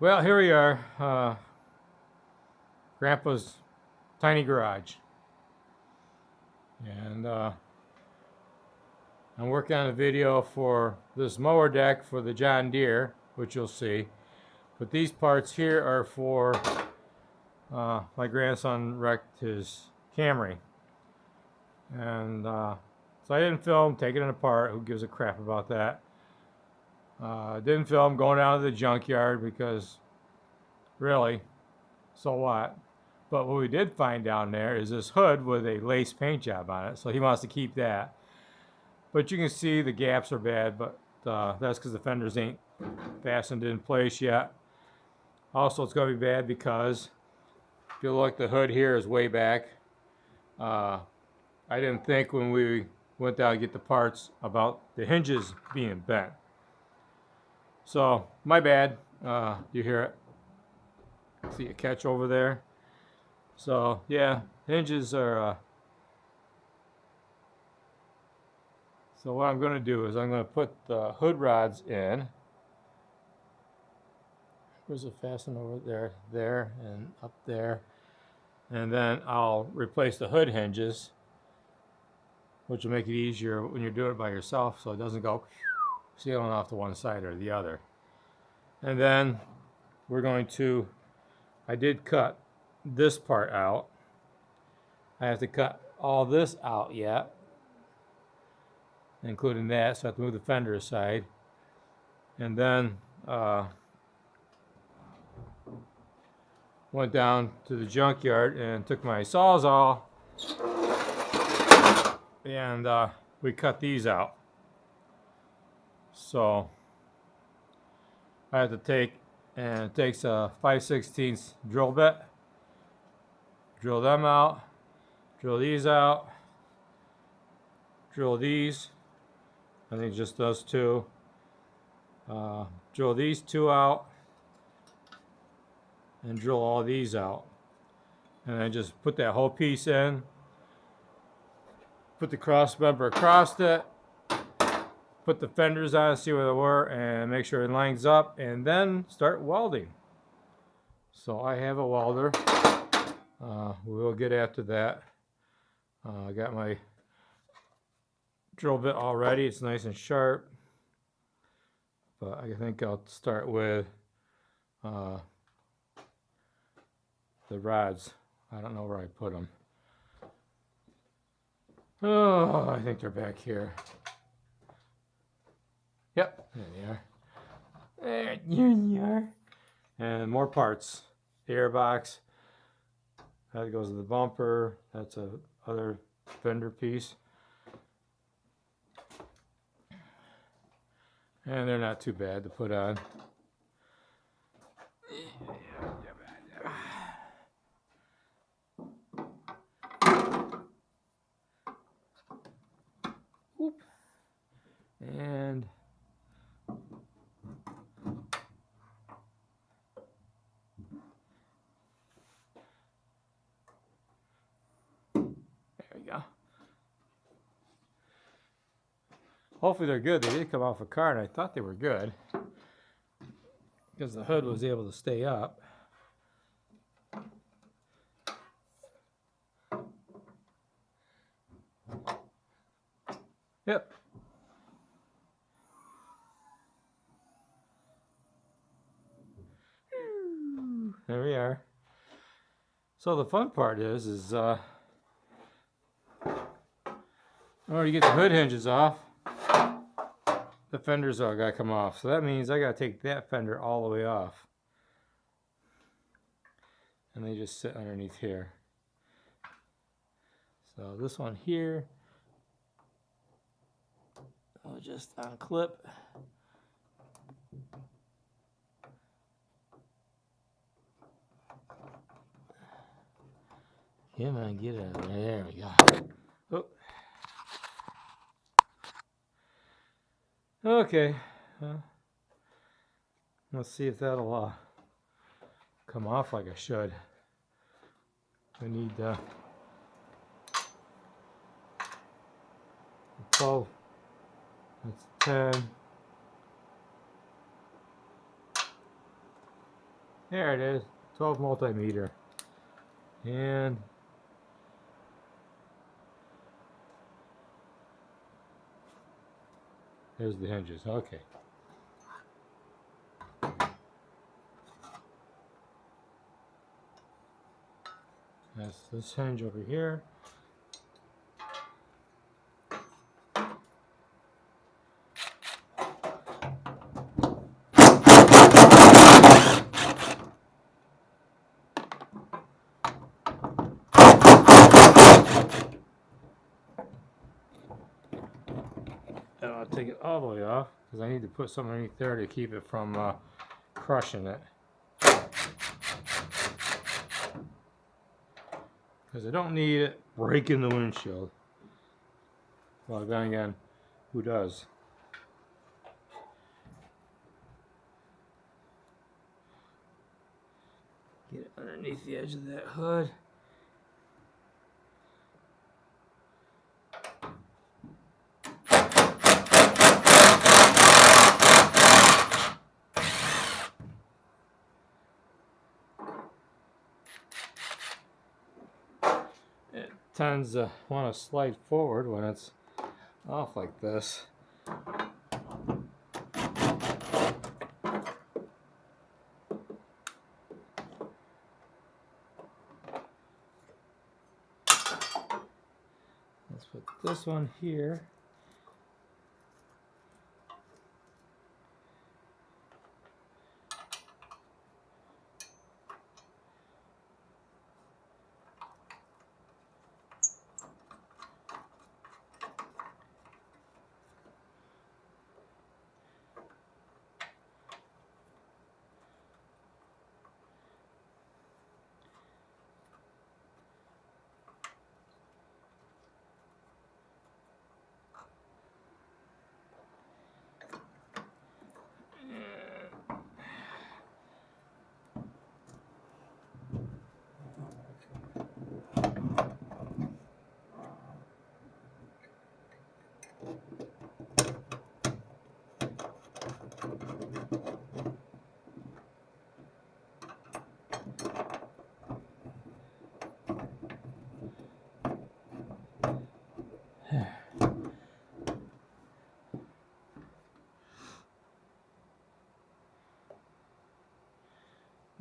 Well, here we are, Grandpa's tiny garage, and I'm working on a video for this mower deck for the John Deere, which you'll see. But these parts here are for my grandson wrecked his Camry, and so I didn't film taking it apart. Who gives a crap about that? Didn't film going down to the junkyard because, really, so what? But what we did find down there is this hood with a lace paint job on it, so he wants to keep that. But you can see the gaps are bad, but that's because the fenders ain't fastened in place yet. Also, it's going to be bad because if you look, the hood here is way back. I didn't think when we went down to get the parts about the hinges being bent. So, my bad. You hear it? See a catch over there? So, yeah, hinges are... So what I'm going to do is I'm going to put the hood rods in. Where's it fastened over there? There and up there. And then I'll replace the hood hinges, which will make it easier when you're doing it by yourself so it doesn't go sealing off to one side or the other. And then we're going to... I did cut this part out. I have to cut all this out yet, including that, so I have to move the fender aside. And then went down to the junkyard and took my Sawzall, and we cut these out. So I have to take, and it takes a 5/16 drill bit, drill them out, drill these out, drill these, I think just those two, drill these two out, and drill all these out. And then just put that whole piece in, put the cross member across it, put the fenders on, see where they were, and make sure it lines up, and then start welding. So I have a welder. We'll get after that. I got my drill bit all ready. It's nice and sharp. But I think I'll start with the rods. I don't know where I put them. Oh, I think they're back here. Yep, there they are. There you are. And more parts. Airbox. That goes to the bumper. That's a other fender piece. And they're not too bad to put on. Whoop. And there we go. Hopefully they're good. They did come off a car, and I thought they were good because the hood was able to stay up. Yep. There we are. So the fun part is in order to get the hood hinges off, the fenders all got to come off. So that means I got to take that fender all the way off. And they just sit underneath here. So this one here, I'll just unclip. Come on, get out of there. There we go. Oh. Okay. Let's see if that'll come off like I should. I need 12. That's 10. There it is, 12 multimeter. And there's the hinges. Okay. That's this hinge over here. And I'll take it all the way off because I need to put something underneath there to keep it from crushing it. Because I don't need it breaking the windshield. Well, then again, who does? Get it underneath the edge of that hood. It tends to want to slide forward when it's off like this. Let's put this one here.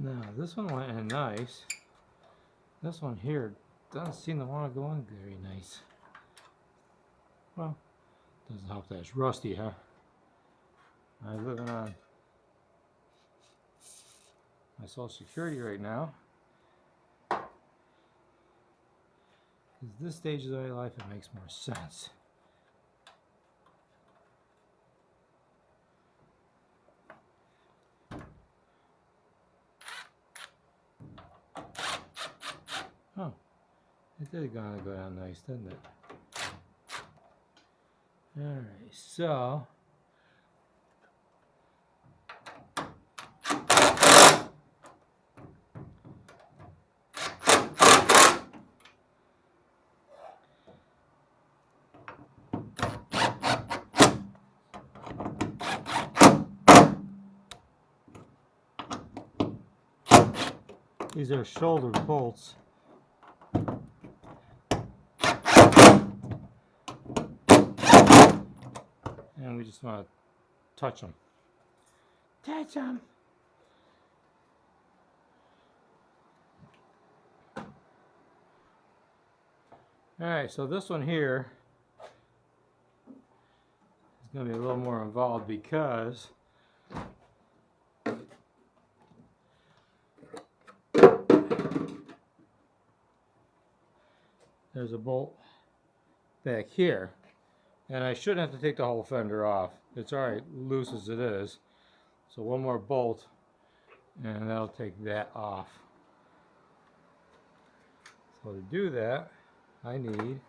Now this one went in nice. This one here doesn't seem to want to go in very nice. Well, doesn't help that it's rusty, huh? I'm living on my Social Security right now. At this stage of my life, it makes more sense. Oh, it did go down nice, didn't it? Alright, so these are shoulder bolts. And we just want to touch them. Touch them! Alright, so this one here is going to be a little more involved because there's a bolt back here. And I shouldn't have to take the whole fender off. It's alright, loose as it is. So one more bolt and that'll take that off. So to do that, I need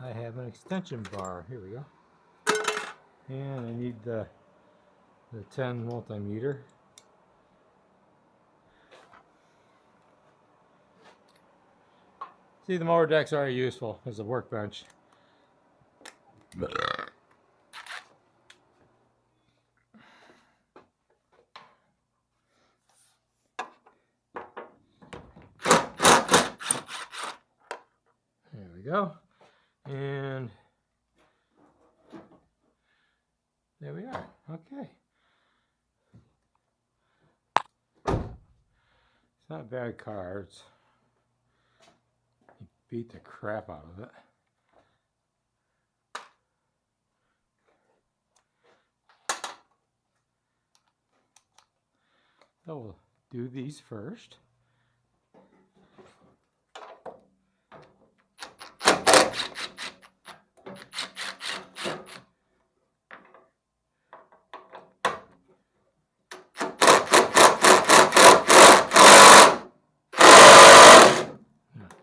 I have an extension bar. Here we go. And I need the 10 multimeter. See, the mower deck's already useful as a workbench. go. And there we are. Okay. It's not bad cards. You beat the crap out of it. So we'll do these first.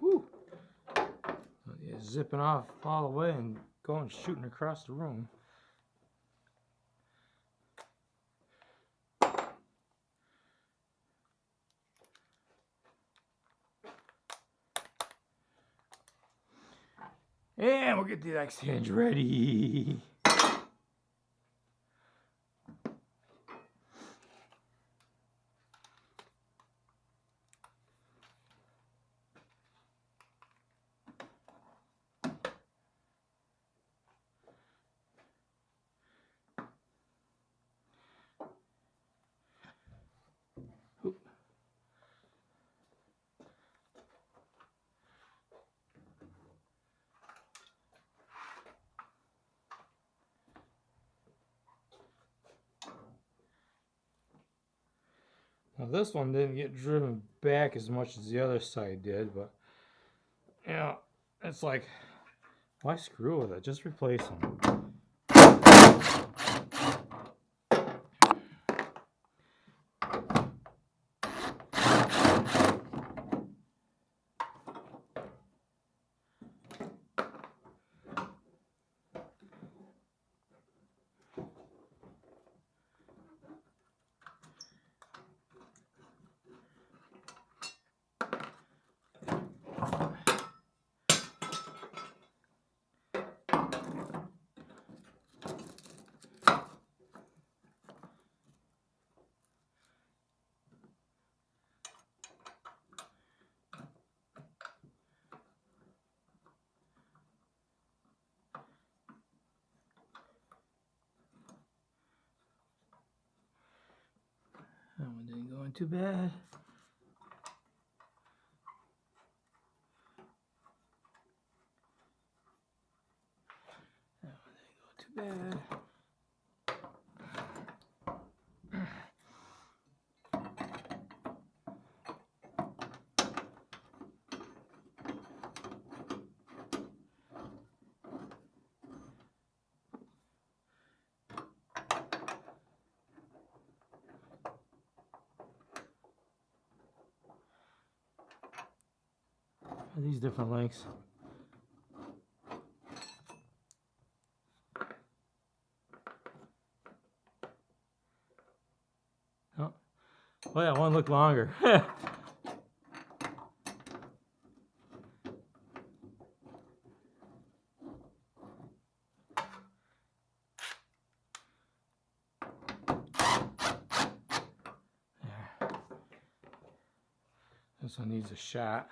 Woo. Zipping off all the way and going shooting across the room. And we'll get the next hinge ready. Now this one didn't get driven back as much as the other side did, but you know, it's like, why screw with it? Just replace them. That one didn't go in too bad. That one didn't go too bad. These different lengths. Oh, well, yeah, one looked longer. This one needs a shot.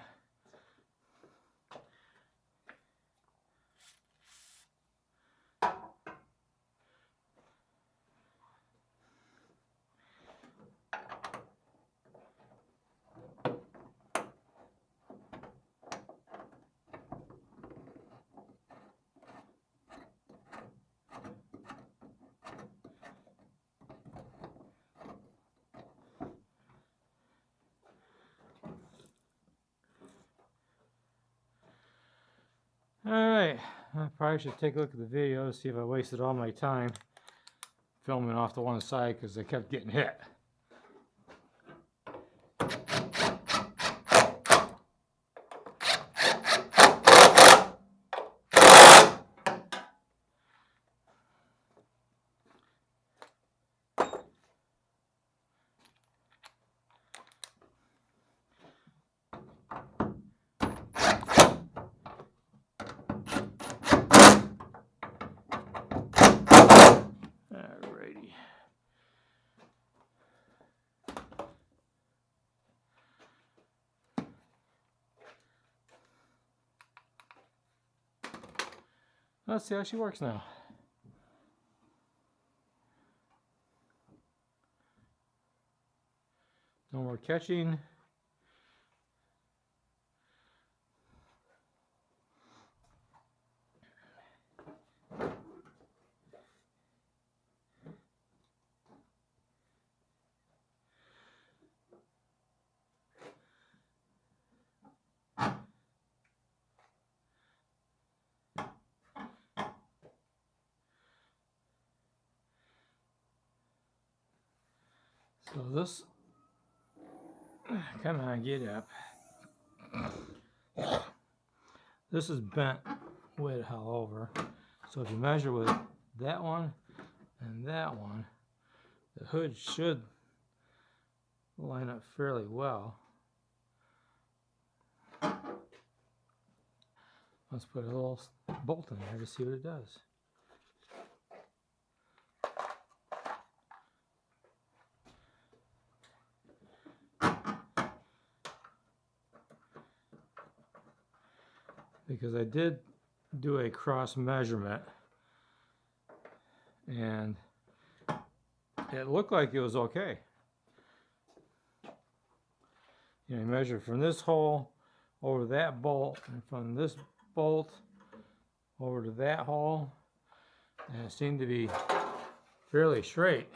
Alright, I probably should take a look at the video to see if I wasted all my time filming off to one side because I kept getting hit. Let's see how she works now. No more catching. So this, come on, get up. This is bent way the hell over. So if you measure with that one and that one, the hood should line up fairly well. Let's put a little bolt in there to see what it does. Because I did do a cross measurement and it looked like it was okay. You know, you measure from this hole over that bolt and from this bolt over to that hole, and it seemed to be fairly straight.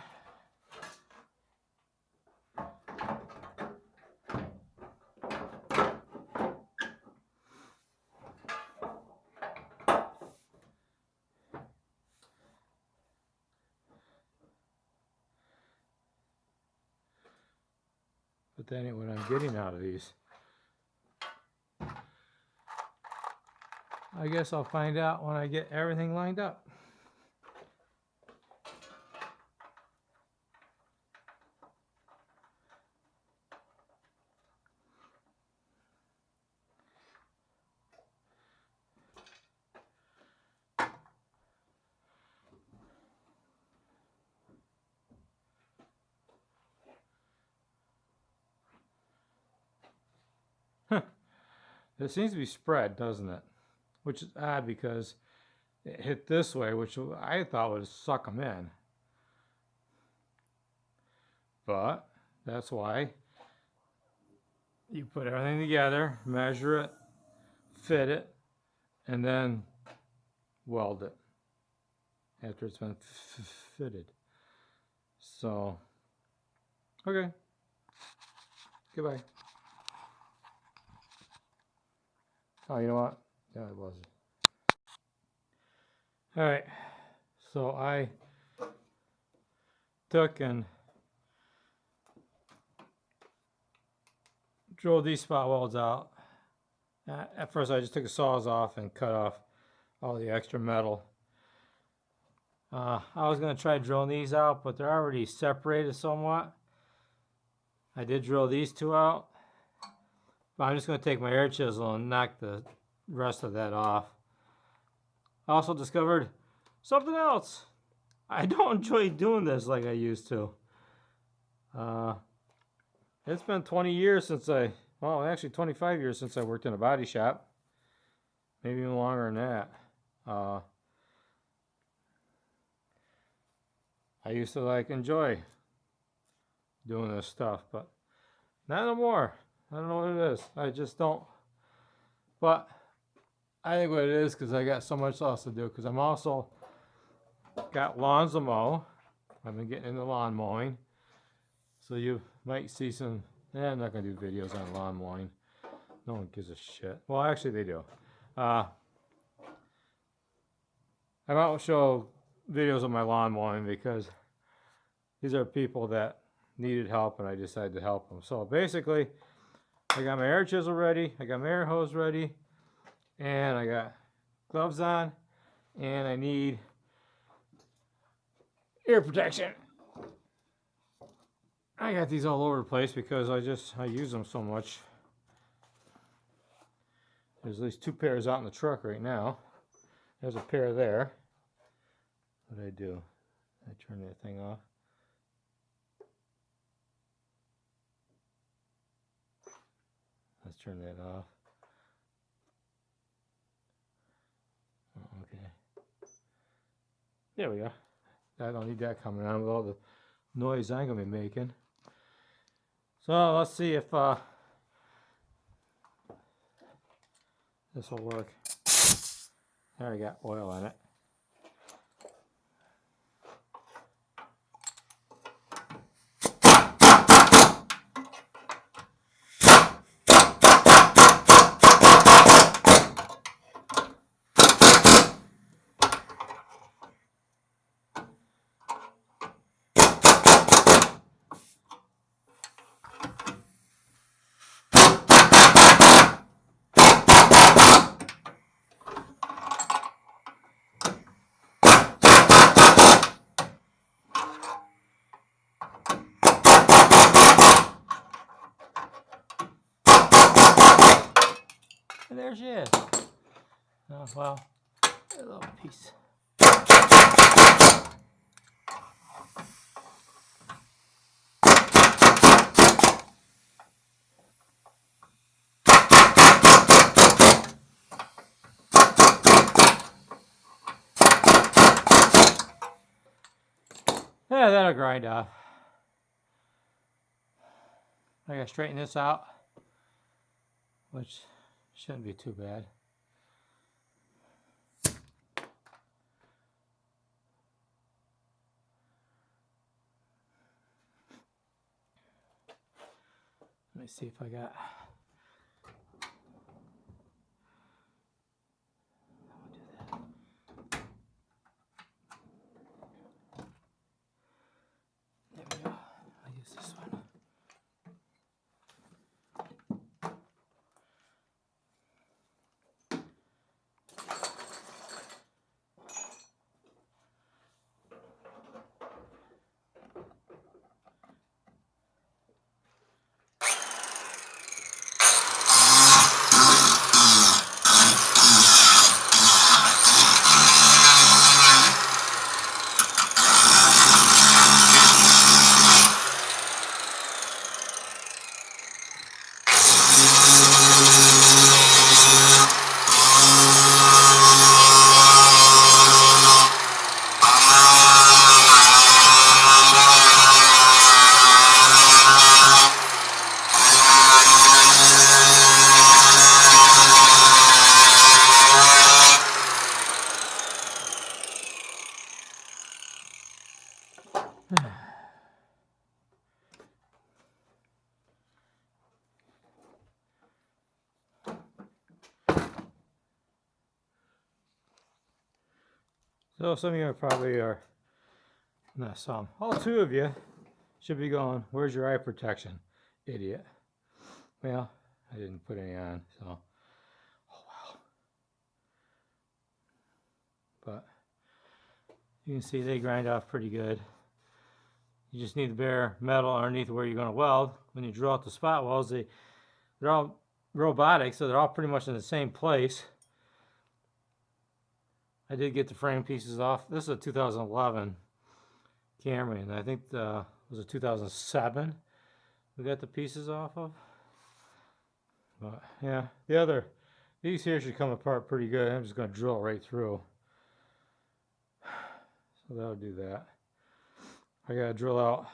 But that ain't what I'm getting out of these. I guess I'll find out when I get everything lined up. It seems to be spread, doesn't it? Which is odd because it hit this way, which I thought would suck them in. But that's why you put everything together, measure it, fit it, and then weld it after it's been fitted. So, okay. Goodbye. Oh, you know what? Yeah, it was. All right. So I took and drilled these spot welds out. At first, I just took the saws off and cut off all the extra metal. I was going to try drilling these out, but they're already separated somewhat. I did drill these two out. But I'm just going to take my air chisel and knock the rest of that off. I also discovered something else. I don't enjoy doing this like I used to. It's been 20 years since actually 25 years since I worked in a body shop. Maybe even longer than that. I used to enjoy doing this stuff, but not no more. I don't know what it is. I just don't. But I think what it is because I got so much else to do. Because I'm also got lawns to mow. I've been getting into lawn mowing. So you might see some. I'm not going to do videos on lawn mowing. No one gives a shit. Well, actually, they do. I won't show videos of my lawn mowing because these are people that needed help and I decided to help them. So basically, I got my air chisel ready, I got my air hose ready, and I got gloves on, and I need ear protection. I got these all over the place because I use them so much. There's at least 2 pairs out in the truck right now. There's a pair there. What did I do? I turned that thing off. Let's turn that off. Oh, okay. There we go. I don't need that coming on with all the noise I'm going to be making. So let's see if this will work. There, I got oil in it. And there she is. Oh, well, a little piece. Yeah, that'll grind off. I gotta straighten this out, which shouldn't be too bad. Let me see if I got. There we go. I'll use this one. So some of you probably are, not some, all two of you should be going, where's your eye protection, idiot? Well, I didn't put any on, so, oh well. But you can see they grind off pretty good. You just need the bare metal underneath where you're going to weld. When you drill out the spot welds, they're all robotic, so they're all pretty much in the same place. I did get the frame pieces off. This is a 2011 Camry, and I think it was a 2007 we got the pieces off of. But yeah, these here should come apart pretty good. I'm just going to drill right through. So that'll do that. I got to drill out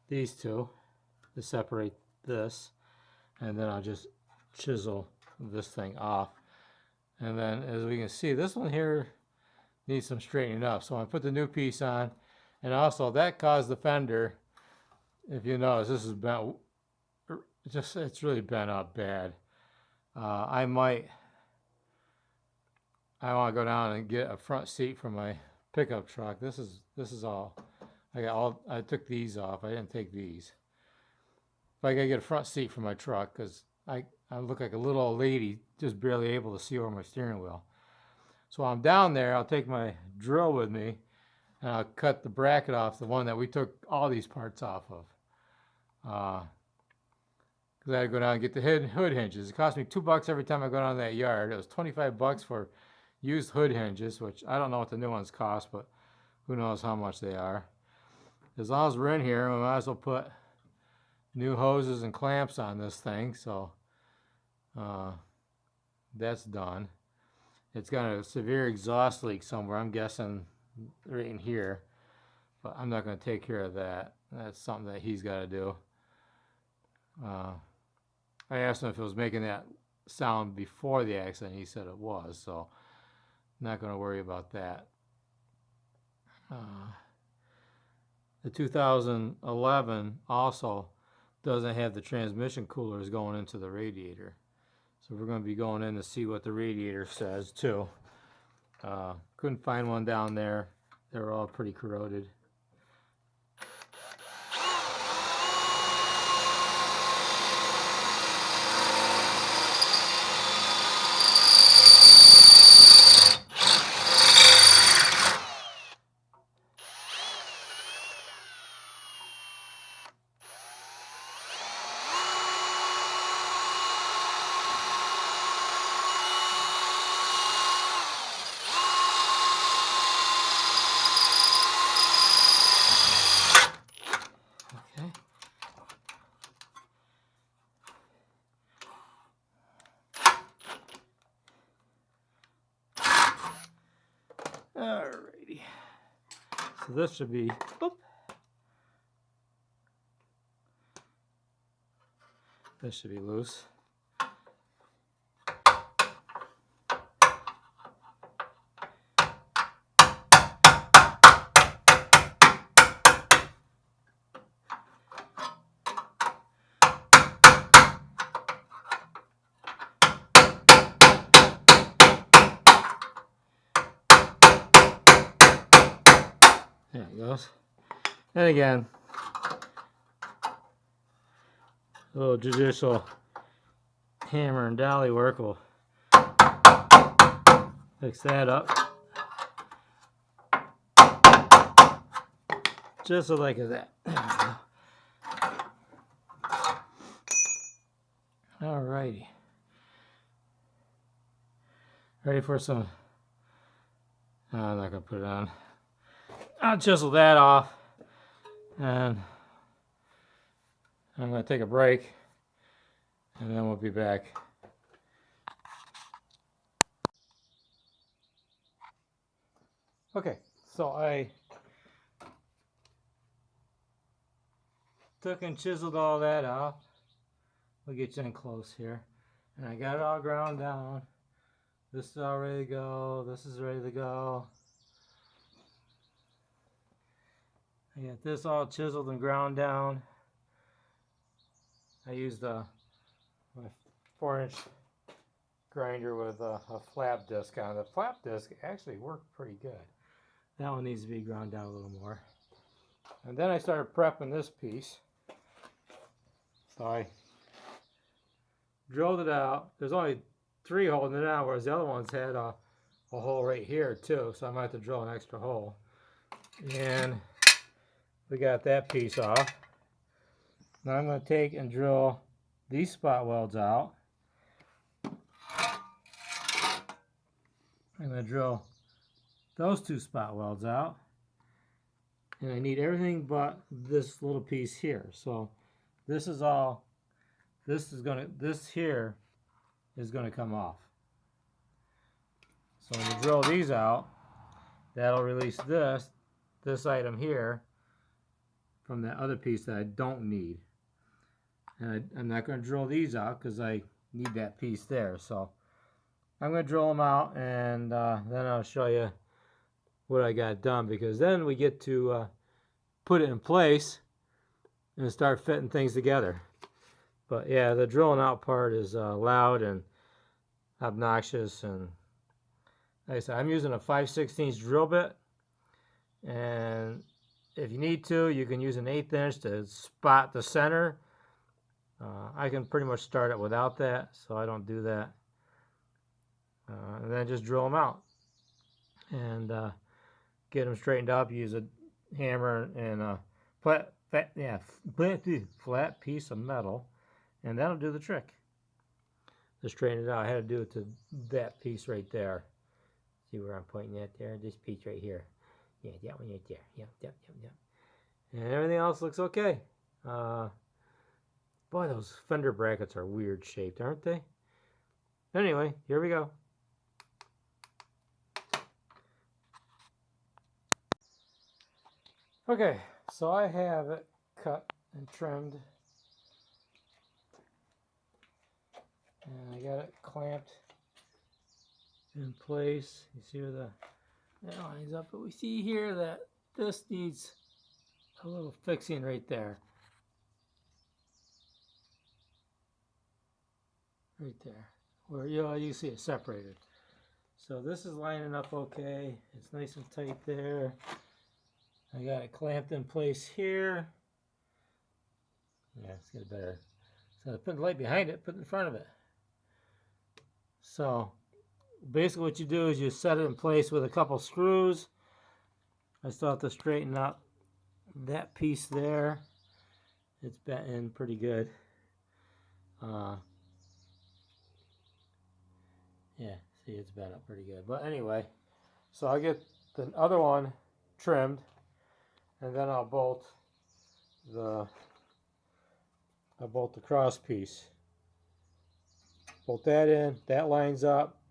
these two to separate this, and then I'll just chisel this thing off. And then as we can see, this one here needs some straightening up. So I put the new piece on, and also that caused the fender, if you notice, this is bent, it's really bent up bad. I want to go down and get a front seat for my pickup truck. This is all I took these off. I didn't take these. But I gotta get a front seat for my truck because I look like a little old lady, just barely able to see over my steering wheel. So while I'm down there, I'll take my drill with me, and I'll cut the bracket off, the one that we took all these parts off of. Because I had to go down and get the hood hinges. It cost me $2 every time I go down to that yard. It was $25 for used hood hinges, which I don't know what the new ones cost, but who knows how much they are. As long as we're in here, we might as well put new hoses and clamps on this thing. So that's done. it's got a severe exhaust leak somewhere. I'm guessing right in here, but I'm not going to take care of that. That's something that he's got to do. I asked him if it was making that sound before the accident. He said it was, so not going to worry about that. The 2011 also doesn't have the transmission coolers going into the radiator. So we're going to be going in to see what the radiator says too. Couldn't find one down there. They were all pretty corroded. Alrighty. So this should be, boop. This should be loose. There it goes. And again, a little judicial hammer and dolly work will fix that up. Just like that. Alrighty. Ready for some? I'm not going to put it on. I'll chisel that off. And I'm going to take a break. And then we'll be back. Okay, so I took and chiseled all that off. We'll get you in close here. And I got it all ground down. This is all ready to go. This is ready to go. I got this all chiseled and ground down. I used my 4-inch grinder with a flap disc on it. The flap disc actually worked pretty good. That one needs to be ground down a little more. And then I started prepping this piece. So I drilled it out. There's only 3 holding it out, whereas the other ones had a hole right here too. So I might have to drill an extra hole. And we got that piece off. Now I'm going to take and drill these spot welds out. I'm going to drill those 2 spot welds out. And I need everything but this little piece here. So this is all, this here is going to come off. So when you drill these out, that'll release this item here from that other piece that I don't need. And I'm not going to drill these out because I need that piece there. So I'm going to drill them out, and then I'll show you what I got done, because then we get to put it in place and start fitting things together. But yeah, the drilling out part is loud and obnoxious, and like I said, I'm using a 5/16 drill bit, and if you need to, you can use an 1/8 inch to spot the center. I can pretty much start it without that, so I don't do that. And then just drill them out and get them straightened up. Use a hammer and a flat piece of metal, and that'll do the trick. Just straighten it out. I had to do it to that piece right there. See where I'm pointing at there? This piece right here. Yeah, that one right there. Yep. And everything else looks okay. Boy, those fender brackets are weird shaped, aren't they? Anyway, here we go. Okay, so I have it cut and trimmed, and I got it clamped in place. You see where that lines up, but we see here that this needs a little fixing right there. Right there, where you see it separated. So this is lining up okay. It's nice and tight there. I got it clamped in place here. Yeah, let's get better. So I put the light behind it, put it in front of it. So basically what you do is you set it in place with a couple screws. I still have to straighten up that piece there. It's bent in pretty good. Yeah, see, it's bent up pretty good. But anyway, so I'll get the other one trimmed, and then I'll bolt the cross piece. Bolt that in. That lines up.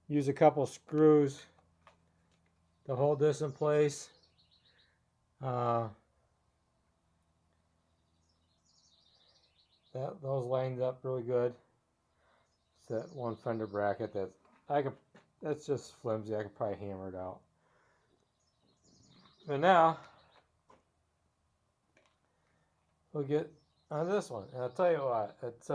Use a couple screws to hold this in place. Those lines up really good. It's that one fender bracket that's just flimsy. I could probably hammer it out. But now we'll get on this one. And I'll tell you what, it's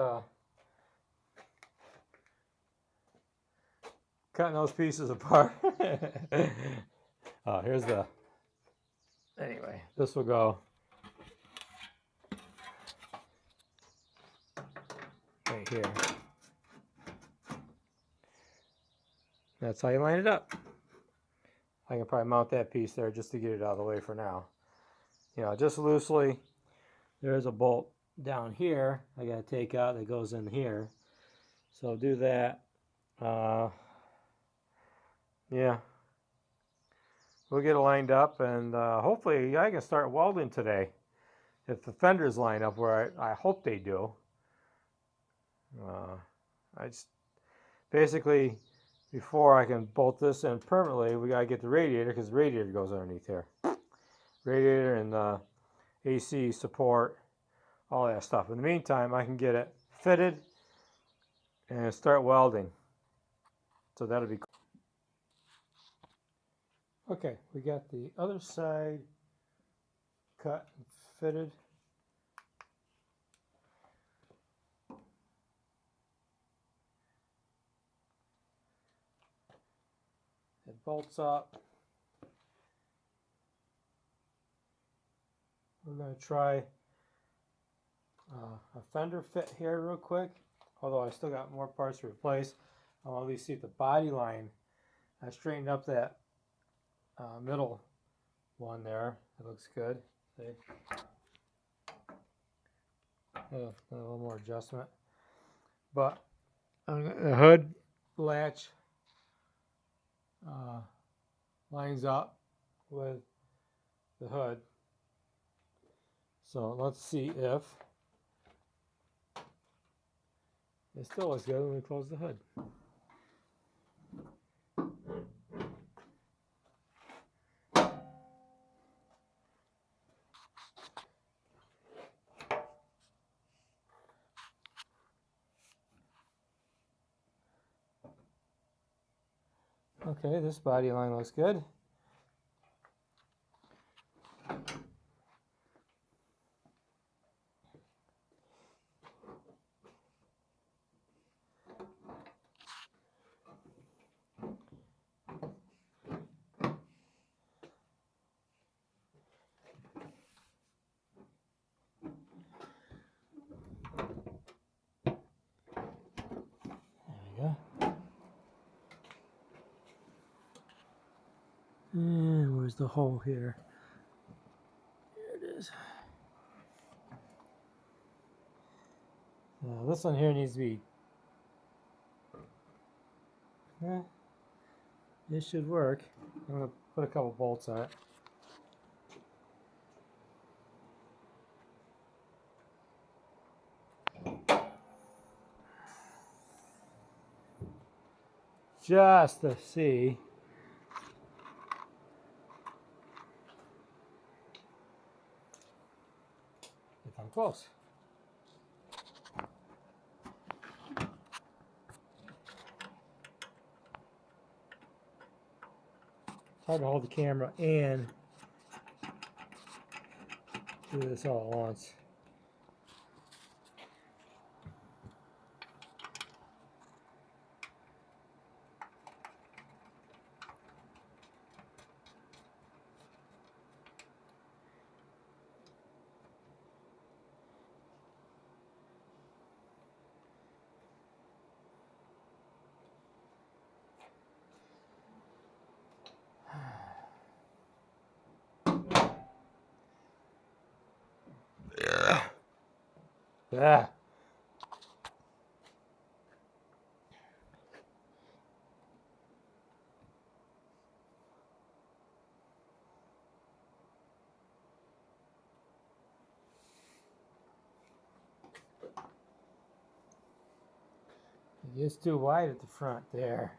cutting those pieces apart. Oh, here's the. Anyway, this will go right here. That's how you line it up. I can probably mount that piece there just to get it out of the way for now. You know, just loosely. There's a bolt down here I gotta take out that goes in here. So do that. Yeah. We'll get it lined up, and hopefully I can start welding today. If the fenders line up where I hope they do. I just basically, before I can bolt this in permanently, we gotta get the radiator, because the radiator goes underneath here. Radiator and AC support, all that stuff. In the meantime, I can get it fitted and start welding. So that'll be cool. Okay, we got the other side cut and fitted. It bolts up. We're going to try a fender fit here real quick, although I still got more parts to replace. I'll at least see if the body line, I straightened up that middle one there. It looks good. See? A little more adjustment. But the hood latch lines up with the hood. So let's see if it still looks good when we close the hood. Okay, this body line looks good. And where's the hole here? Here it is. Now this one here needs to be. Yeah, it should work. I'm gonna put a couple bolts on it. Just to see. close. It's hard to hold the camera and do this all at once. Yeah. It's too wide at the front there.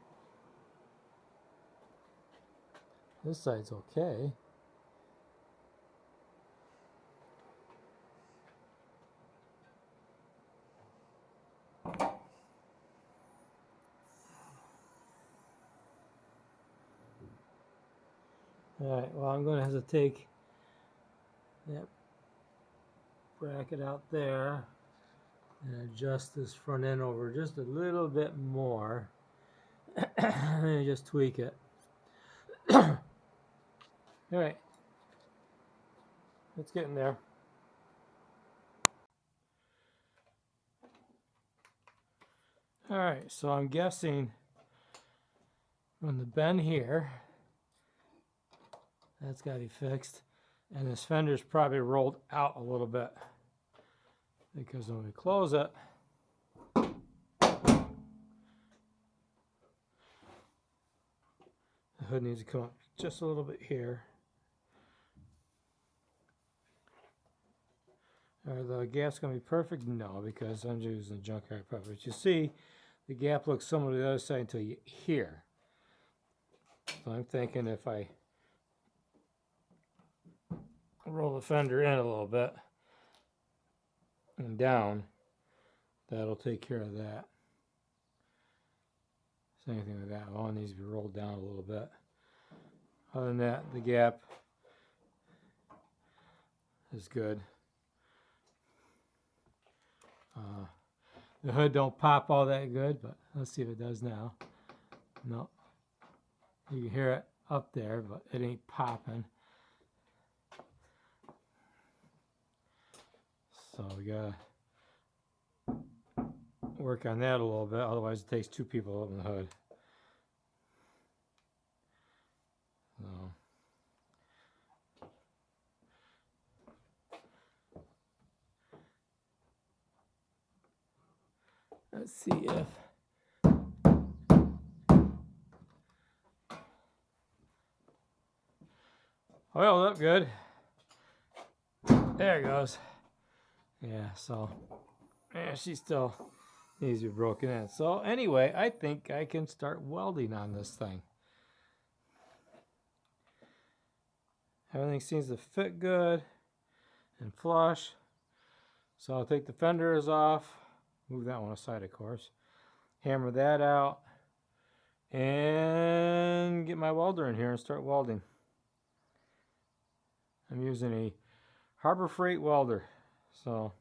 This side's okay. Alright, well, I'm going to have to take that bracket out there and adjust this front end over just a little bit more. And just tweak it. Alright, it's getting there. Alright, so I'm guessing on the bend here, that's got to be fixed. And this fender's probably rolled out a little bit, because when we close it, the hood needs to come up just a little bit here. Are the gaps going to be perfect? No, because I'm using the junkyard puppet. But you see, the gap looks similar to the other side until you here. So I'm thinking if I roll the fender in a little bit and down, that'll take care of that. Same thing with that one, needs to be rolled down a little bit. Other than that, the gap is good. The hood don't pop all that good, but let's see if it does now. No. You can hear it up there, but it ain't popping. So we gotta work on that a little bit, otherwise it takes two people to open the hood. So let's see if oiled up good. There it goes. Yeah, so yeah, she still needs to be broken in. So anyway, I think I can start welding on this thing. Everything seems to fit good and flush. So I'll take the fenders off, move that one aside of course, hammer that out, and get my welder in here and start welding. I'm using a Harbor Freight welder, so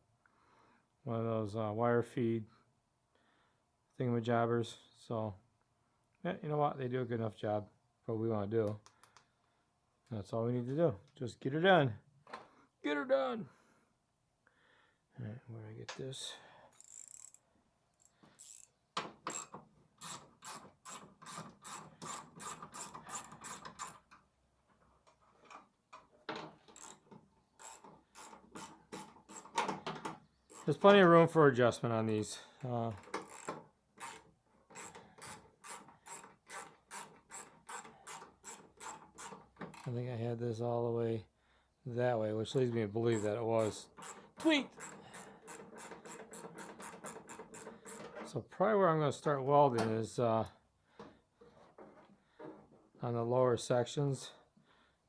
one of those wire feed thingamajobbers. So yeah, you know what, they do a good enough job for what we want to do. That's all we need to do, just get her done. Get her done. All right, where do I get this? There's plenty of room for adjustment on these. I think I had this all the way that way, which leads me to believe that it was tweaked. So probably where I'm going to start welding is on the lower sections,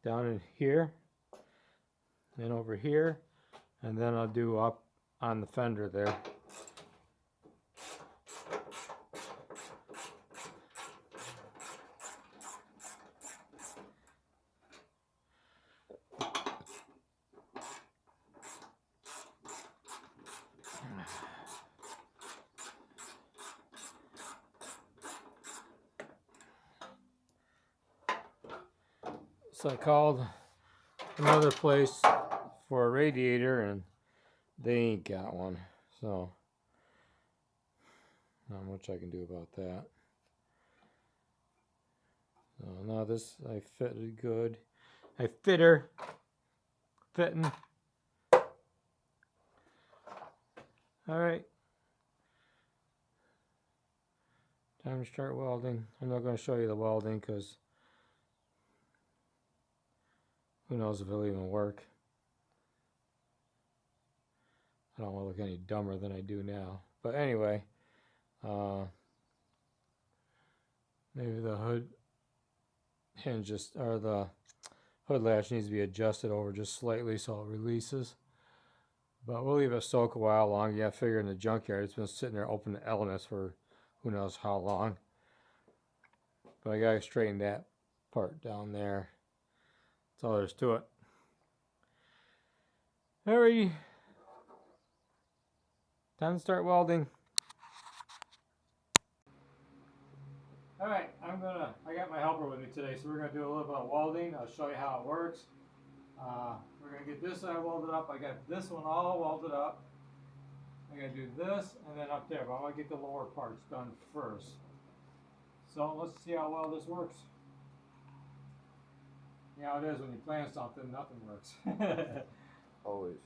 down in here, and over here, and then I'll do up on the fender there. So I called another place for a radiator and they ain't got one, so not much I can do about that. So now this I fitted good. I fit her, fitting. All right, time to start welding. I'm not going to show you the welding because who knows if it'll even work. I don't want to look any dumber than I do now. But anyway, maybe the hood hinge just, or the hood latch needs to be adjusted over just slightly so it releases. But we'll leave it soak a while longer. Yeah, I figure in the junkyard it's been sitting there open to elements for who knows how long. But I gotta straighten that part down there. That's all there's to it. Alrighty. Time to start welding. Alright, I got my helper with me today, so we're gonna do a little bit of welding. I'll show you how it works. We're gonna get this side welded up. I got this one all welded up. I'm gonna do this and then up there, but I want to get the lower parts done first. So let's see how well this works. You know how it is when you plan something, nothing works. Always.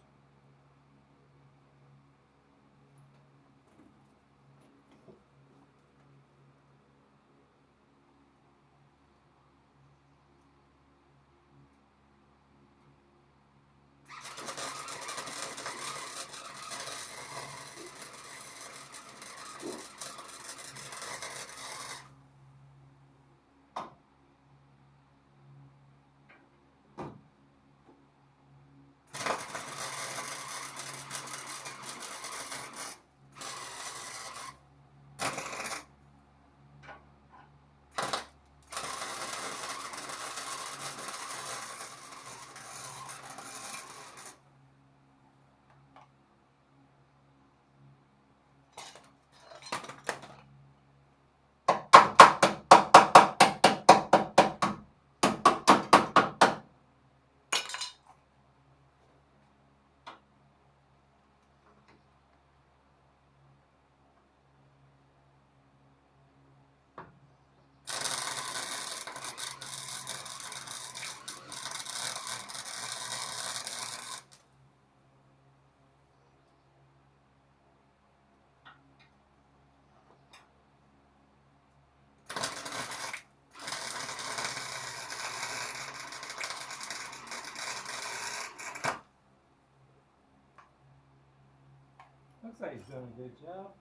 Looks like he's doing a good job.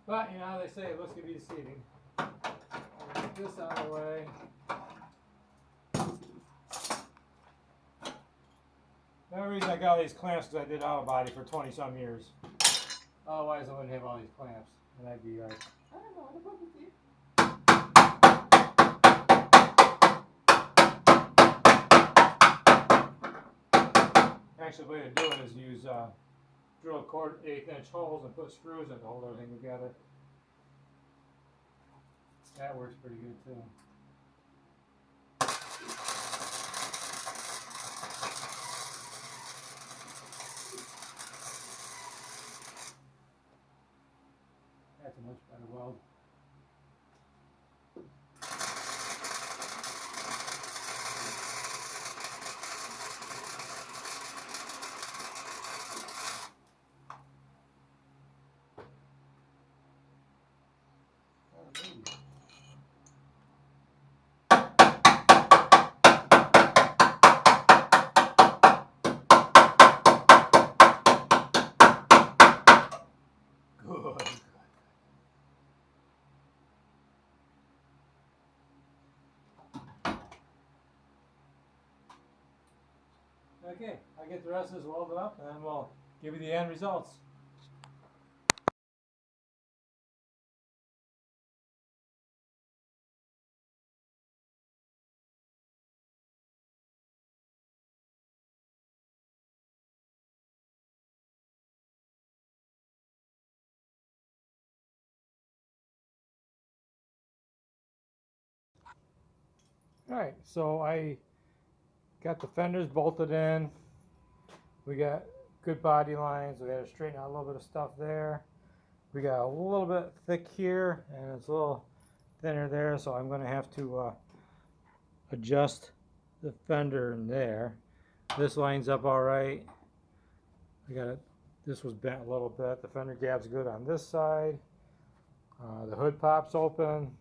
But you know how they say it looks to be deceiving. Get this out of the way. The only reason I got all these clamps is I did auto body for 20 some years. Otherwise I wouldn't have all these clamps. And I'd be like, I don't know, what with you? Actually, the way to do it is use drill 1/4-inch holes and put screws in to hold everything together. That works pretty good too. That's a much better weld. Good. Okay, I'll get the rest of this welded up and then we'll give you the end results. Alright, so I got the fenders bolted in. We got good body lines. We got to straighten out a little bit of stuff there. We got a little bit thick here and it's a little thinner there, so I'm going to have to adjust the fender in there. This lines up all right. I got it. This was bent a little bit. The fender gap's good on this side. The hood pops open.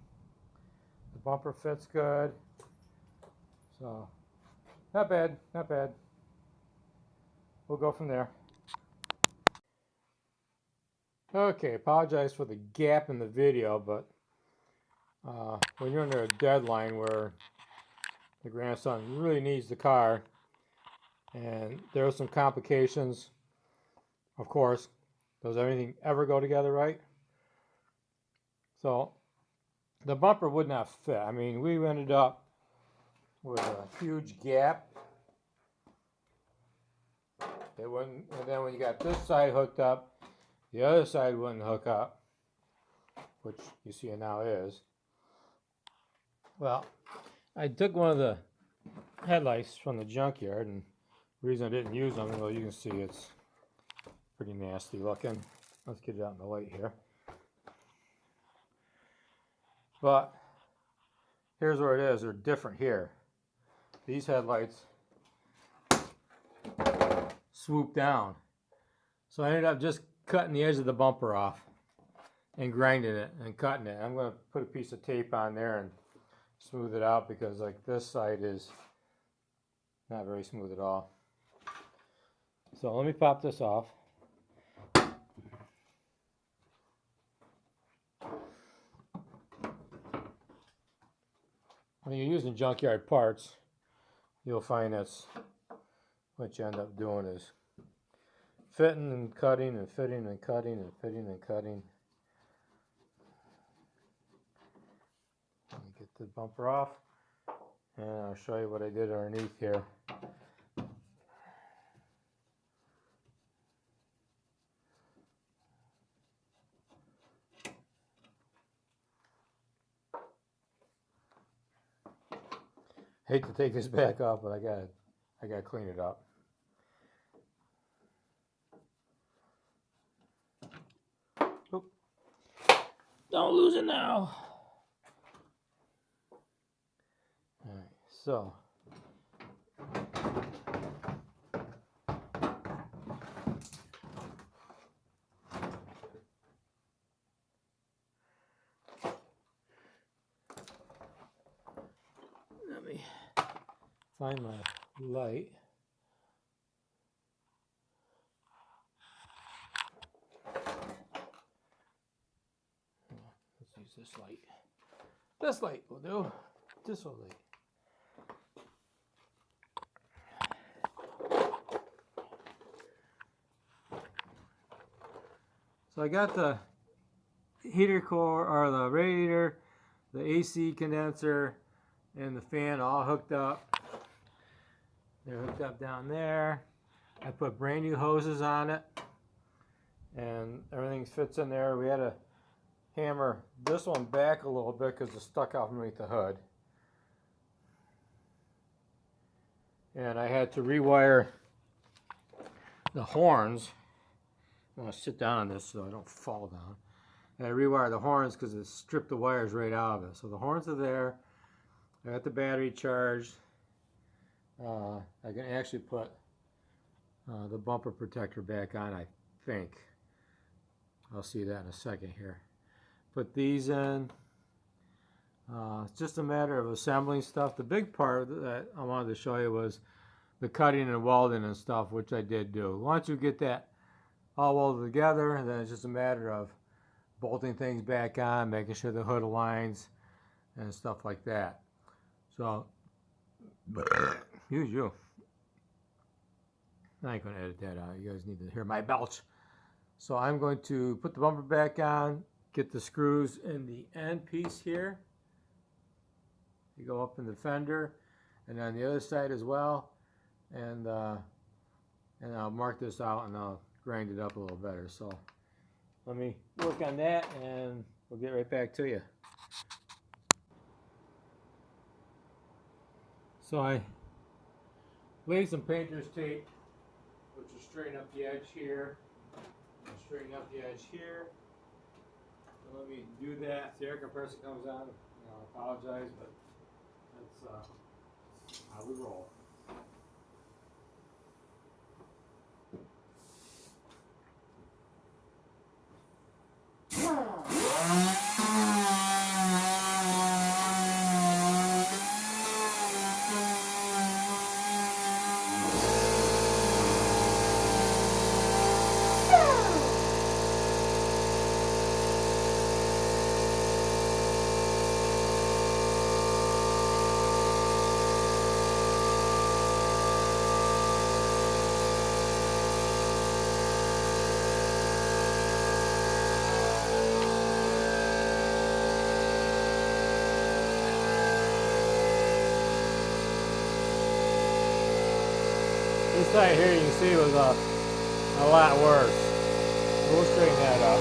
The bumper fits good. So, not bad, not bad. We'll go from there. Okay, apologize for the gap in the video, but when you're under a deadline where the grandson really needs the car, and there are some complications, of course. Does everything ever go together right? So, the bumper would not fit. I mean, we ended up with a huge gap. It wouldn't, and then when you got this side hooked up, the other side wouldn't hook up, which you see it now is. Well, I took one of the headlights from the junkyard, and the reason I didn't use them, well, you can see it's pretty nasty looking. Let's get it out in the light here. But here's where it is. They're different here. These headlights swoop down. So I ended up just cutting the edge of the bumper off and grinding it and cutting it. I'm going to put a piece of tape on there and smooth it out because like this side is not very smooth at all. So let me pop this off. When you're using junkyard parts, you'll find that's what you end up doing is fitting and cutting and fitting and cutting and fitting and cutting. Let me get the bumper off and I'll show you what I did underneath here. Hate to take this back off, but I gotta clean it up. Oop. Don't lose it now. Alright, so let me find my light. Let's use this light. This light will do. This will light. So I got the heater core or the radiator, the AC condenser, and the fan all hooked up. They're hooked up down there. I put brand new hoses on it and everything fits in there. We had to hammer this one back a little bit because it's stuck out underneath the hood. And I had to rewire the horns. I'm going to sit down on this so I don't fall down. And I rewired the horns because it stripped the wires right out of it. So the horns are there. I got the battery charged. I can actually put the bumper protector back on, I think. I'll see that in a second here. Put these in. It's just a matter of assembling stuff. The big part that I wanted to show you was the cutting and welding and stuff, which I did do. Once you get that all welded together, then it's just a matter of bolting things back on, making sure the hood aligns and stuff like that. So, excuse you. I ain't going to edit that out. You guys need to hear my belch. So I'm going to put the bumper back on, get the screws in the end piece here. You go up in the fender and on the other side as well. And I'll mark this out and I'll grind it up a little better. So let me work on that and we'll get right back to you. So I laid some painter's tape, which will straighten up the edge here, and straighten up the edge here. So let me do that. The air compressor comes on. I apologize, but that's how we roll. This side here you can see was a lot worse. We'll straighten that up.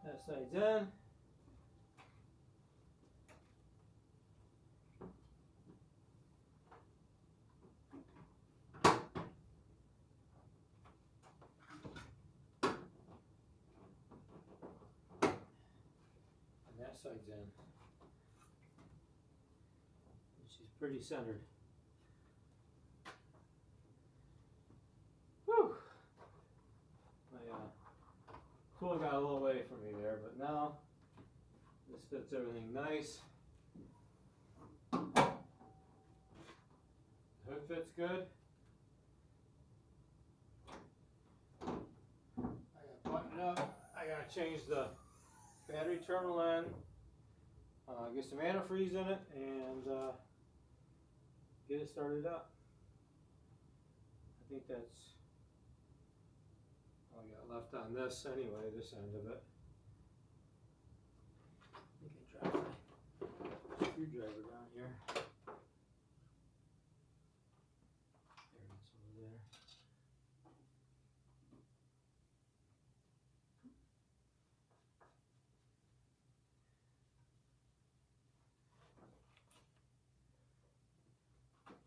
That side's in. And that side's in. And she's pretty centered. Whew! My tool got a little away from me there, but now this fits everything nice. The hood fits good. I gotta button it up. I gotta change the battery terminal in, get some antifreeze in it, and get it started up. I think that's all I got left on this anyway, this end of it. I think I dropped my screwdriver down here. There it is over there.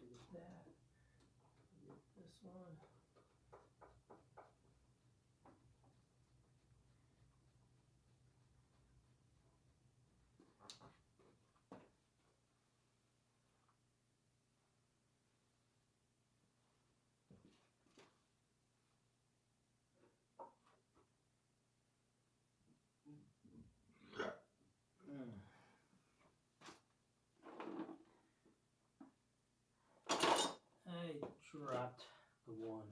Get that. Get this one. I dropped the one,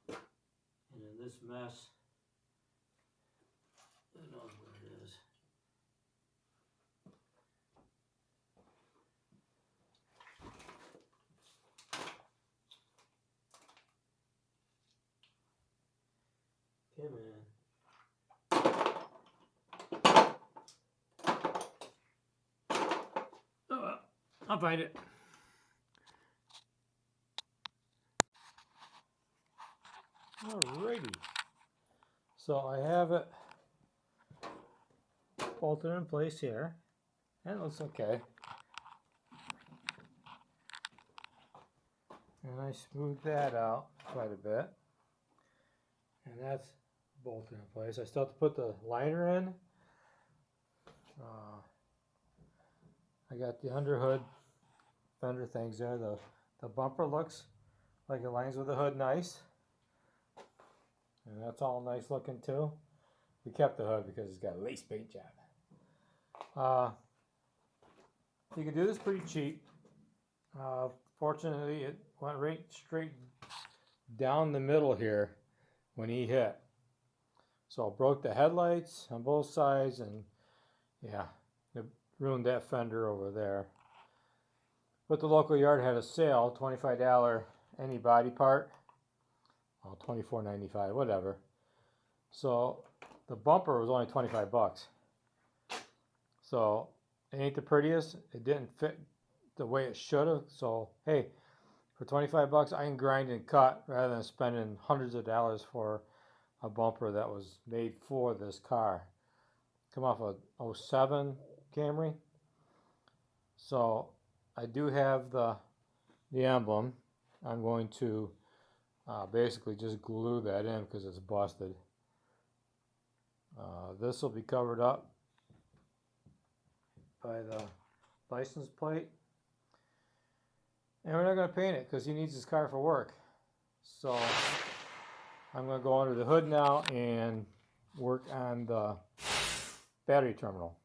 and in this mess, who knows where it is. Come on. Oh, I'll find it. Alrighty. So I have it bolted in place here. And it looks okay. And I smoothed that out quite a bit. And that's bolted in place. I still have to put the liner in. I got the under hood fender things there. The bumper looks like it lines with the hood nice. And that's all nice looking too. We kept the hood because it's got a lace paint job. You can do this pretty cheap. Fortunately, it went right straight down the middle here when he hit. So I broke the headlights on both sides, and yeah, it ruined that fender over there. But the local yard had a sale, $25 any body part. Oh, $24.95, whatever. So the bumper was only 25 bucks. So it ain't the prettiest. It didn't fit the way it should have. So hey, for 25 bucks, I can grind and cut rather than spending hundreds of dollars for a bumper that was made for this car. Come off a 07 Camry. So I do have the emblem. I'm going to basically just glue that in because it's busted. This will be covered up by the license plate. And we're not going to paint it because he needs his car for work. So I'm going to go under the hood now and work on the battery terminal.